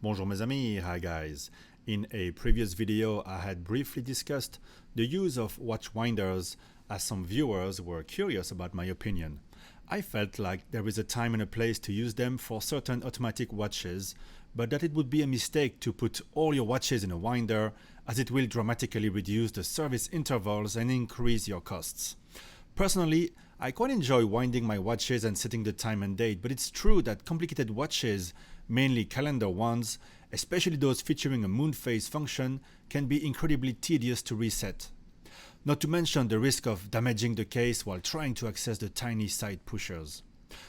Bonjour mes amis, hi guys. In a previous video I had briefly discussed the use of watchwinders as some viewers were curious about my opinion. I felt like there is a time and a place to use them for certain automatic watches, but that it would be a mistake to put all your watches in a winder as it will dramatically reduce the service intervals and increase your costs. Personally, I quite enjoy winding my watches and setting the time and date, but it's true that complicated watches, mainly calendar ones, especially those featuring a moon phase function, can be incredibly tedious to reset. Not to mention the risk of damaging the case while trying to access the tiny side pushers.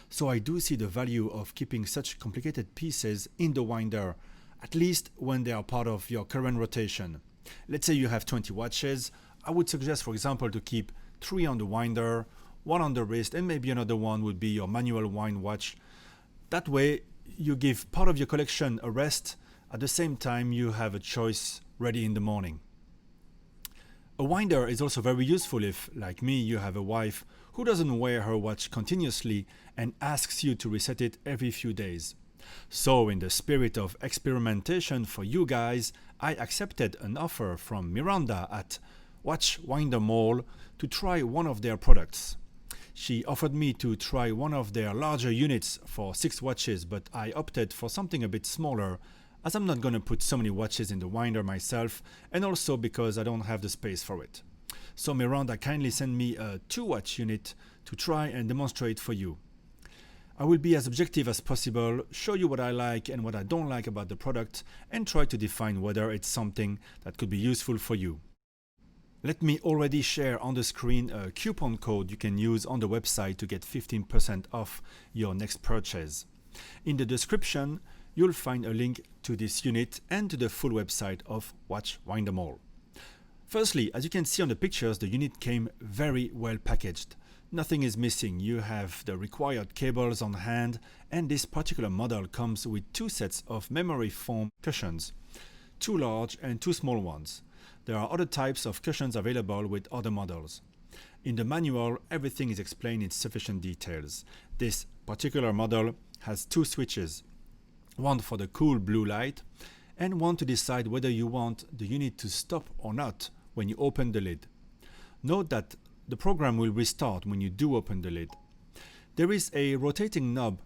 So I do see the value of keeping such complicated pieces in the winder, at least when they are part of your current rotation. Let's say you have 20 watches, I would suggest for example to keep 3 on the winder, 1 on the wrist, and maybe another one would be your manual wind watch. That way you give part of your collection a rest, at the same time you have a choice ready in the morning. A winder is also very useful if, like me, you have a wife who doesn't wear her watch continuously and asks you to reset it every few days. So in the spirit of experimentation for you guys, I accepted an offer from Miranda at WatchWinder Mall to try one of their products. She offered me to try one of their larger units for 6 watches, but I opted for something a bit smaller as I'm not gonna put so many watches in the winder myself, and also because I don't have the space for it. So Miranda kindly sent me a 2-watch unit to try and demonstrate for you. I will be as objective as possible, show you what I like and what I don't like about the product, and try to define whether it's something that could be useful for you. Let me already share on the screen a coupon code you can use on the website to get 15% off your next purchase. In the description, you'll find a link to this unit and to the full website of WatchWinder Mall. Firstly, as you can see on the pictures, the unit came very well packaged. Nothing is missing. You have the required cables on hand, and this particular model comes with 2 sets of memory foam cushions, 2 large and 2 small ones. There are other types of cushions available with other models. In the manual, everything is explained in sufficient details. This particular model has 2 switches, one for the cool blue light and one to decide whether you want the unit to stop or not when you open the lid. Note that the program will restart when you do open the lid. There is a rotating knob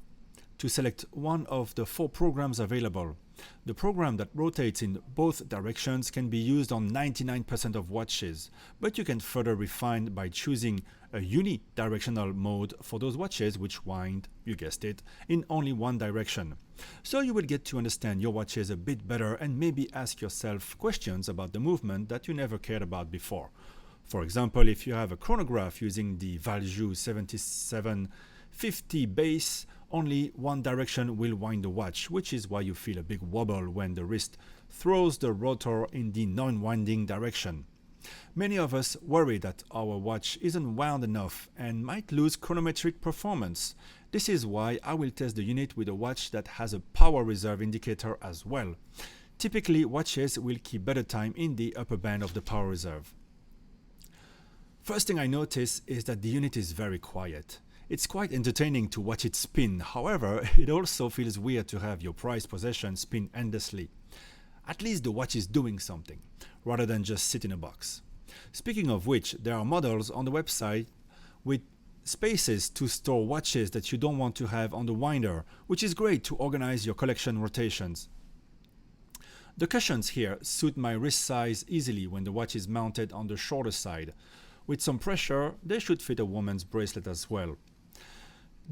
to select one of the 4 programs available. The program that rotates in both directions can be used on 99% of watches, but you can further refine by choosing a unidirectional mode for those watches which wind, you guessed it, in only one direction. So you will get to understand your watches a bit better and maybe ask yourself questions about the movement that you never cared about before. For example, if you have a chronograph using the Valjoux 7750 base, only one direction will wind the watch, which is why you feel a big wobble when the wrist throws the rotor in the non-winding direction. Many of us worry that our watch isn't wound enough and might lose chronometric performance. This is why I will test the unit with a watch that has a power reserve indicator as well. Typically, watches will keep better time in the upper band of the power reserve. First thing I notice is that the unit is very quiet. It's quite entertaining to watch it spin, however, it also feels weird to have your prized possession spin endlessly. At least the watch is doing something, rather than just sit in a box. Speaking of which, there are models on the website with spaces to store watches that you don't want to have on the winder, which is great to organize your collection rotations. The cushions here suit my wrist size easily when the watch is mounted on the shorter side. With some pressure, they should fit a woman's bracelet as well.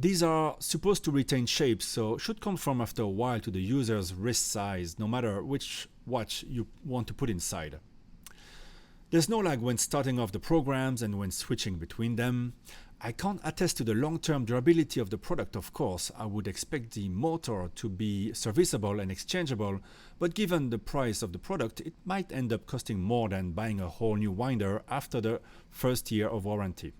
These are supposed to retain shape, so should conform after a while to the user's wrist size, no matter which watch you want to put inside. There's no lag when starting off the programs and when switching between them. I can't attest to the long-term durability of the product, of course. I would expect the motor to be serviceable and exchangeable, but given the price of the product, it might end up costing more than buying a whole new winder after the first year of warranty.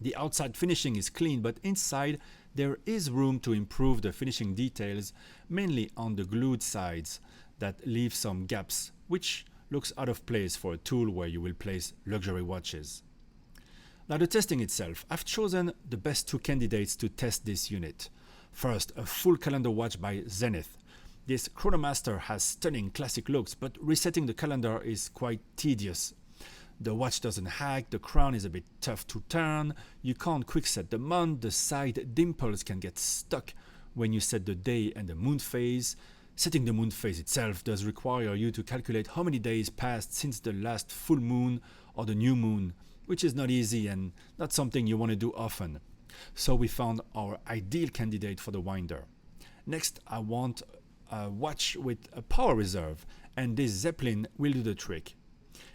The outside finishing is clean, but inside there is room to improve the finishing details, mainly on the glued sides that leave some gaps, which looks out of place for a tool where you will place luxury watches. Now the testing itself, I've chosen the best 2 candidates to test this unit. First, a full calendar watch by Zenith. This Chronomaster has stunning classic looks, but resetting the calendar is quite tedious. The watch doesn't hack, the crown is a bit tough to turn, you can't quick set the month, the side dimples can get stuck when you set the day and the moon phase. Setting the moon phase itself does require you to calculate how many days passed since the last full moon or the new moon, which is not easy and not something you want to do often. So we found our ideal candidate for the winder. Next, I want a watch with a power reserve, and this Zeppelin will do the trick.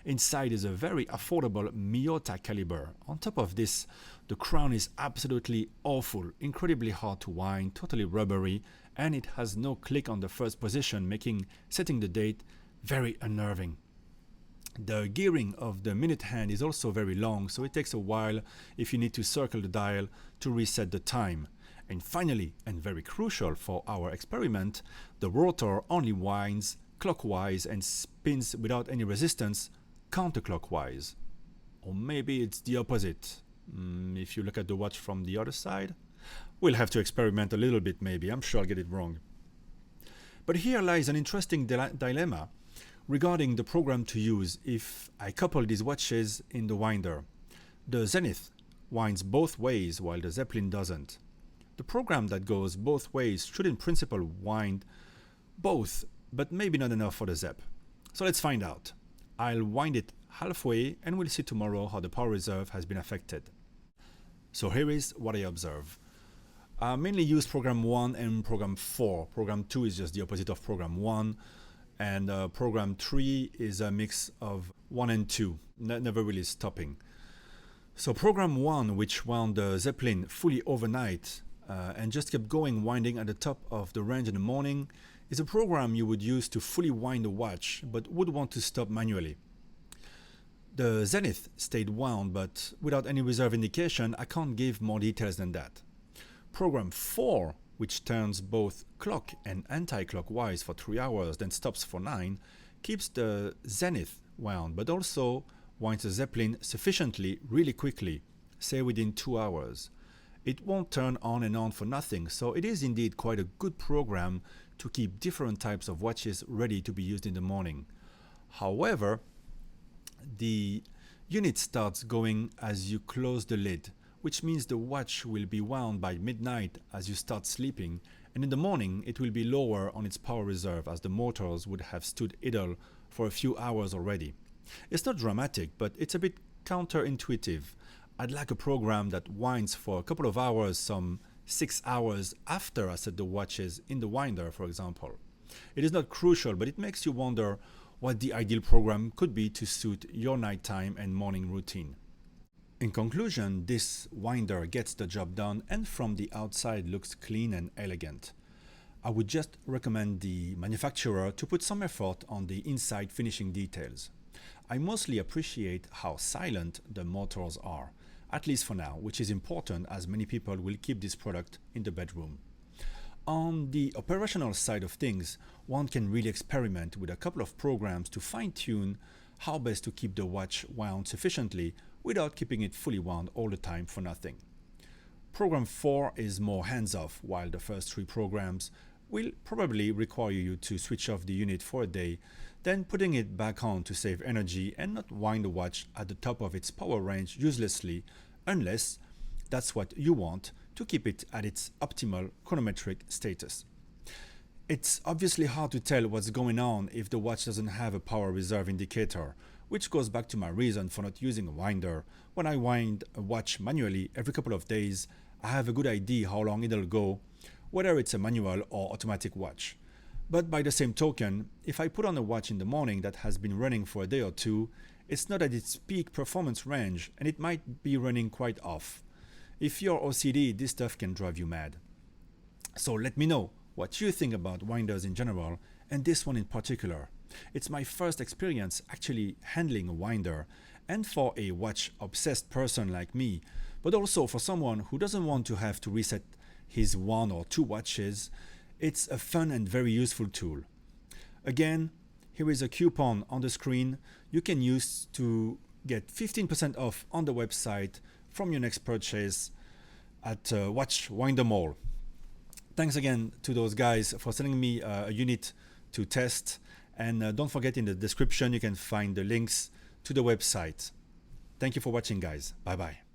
Inside is a very affordable Miyota caliber. On top of this, the crown is absolutely awful, incredibly hard to wind, totally rubbery, and it has no click on the first position, making setting the date very unnerving. The gearing of the minute hand is also very long, so it takes a while if you need to circle the dial to reset the time. And finally, and very crucial for our experiment, the rotor only winds clockwise and spins without any resistance counterclockwise. Or maybe it's the opposite. If you look at the watch from the other side, we'll have to experiment a little bit maybe. I'm sure I'll get it wrong. But here lies an interesting dilemma regarding the program to use if I couple these watches in the winder. The Zenith winds both ways while the Zeppelin doesn't. The program that goes both ways should in principle wind both, but maybe not enough for the Zep. So let's find out. I'll wind it halfway and we'll see tomorrow how the power reserve has been affected. So here is what I observe. I mainly use program 1 and program 4. Program 2 is just the opposite of program 1. And program 3 is a mix of 1 and 2, never really stopping. So program 1, which wound the Zeppelin fully overnight and just kept going winding at the top of the range in the morning, is a program you would use to fully wind the watch, but would want to stop manually. The Zenith stayed wound, but without any reserve indication, I can't give more details than that. Program 4, which turns both clock and anti-clockwise for 3 hours, then stops for 9, keeps the Zenith wound, but also winds the Zeppelin sufficiently really quickly, say within 2 hours. It won't turn on and on for nothing, so it is indeed quite a good program to keep different types of watches ready to be used in the morning. However, the unit starts going as you close the lid, which means the watch will be wound by midnight as you start sleeping, and in the morning it will be lower on its power reserve as the motors would have stood idle for a few hours already. It's not dramatic, but it's a bit counterintuitive. I'd like a program that winds for a couple of hours, some 6 hours after I set the watches in the winder, for example. It is not crucial, but it makes you wonder what the ideal program could be to suit your nighttime and morning routine. In conclusion, this winder gets the job done and from the outside looks clean and elegant. I would just recommend the manufacturer to put some effort on the inside finishing details. I mostly appreciate how silent the motors are, at least for now, which is important as many people will keep this product in the bedroom. On the operational side of things, one can really experiment with a couple of programs to fine-tune how best to keep the watch wound sufficiently without keeping it fully wound all the time for nothing. Program 4 is more hands-off, while the first 3 programs will probably require you to switch off the unit for a day, then putting it back on to save energy and not wind the watch at the top of its power range uselessly, unless that's what you want to keep it at its optimal chronometric status. It's obviously hard to tell what's going on if the watch doesn't have a power reserve indicator, which goes back to my reason for not using a winder. When I wind a watch manually every couple of days, I have a good idea how long it'll go, whether it's a manual or automatic watch. But by the same token, if I put on a watch in the morning that has been running for a day or two, it's not at its peak performance range and it might be running quite off. If you're OCD, this stuff can drive you mad. So let me know what you think about winders in general and this one in particular. It's my first experience actually handling a winder, and for a watch-obsessed person like me, but also for someone who doesn't want to have to reset his 1 or 2 watches, it's a fun and very useful tool. Again, here is a coupon on the screen you can use to get 15% off on the website from your next purchase at WatchWinder Mall. thanks again to those guys for sending me a unit to test. And don't forget, in the description, you can find the links to the website. Thank you for watching, guys. Bye-bye.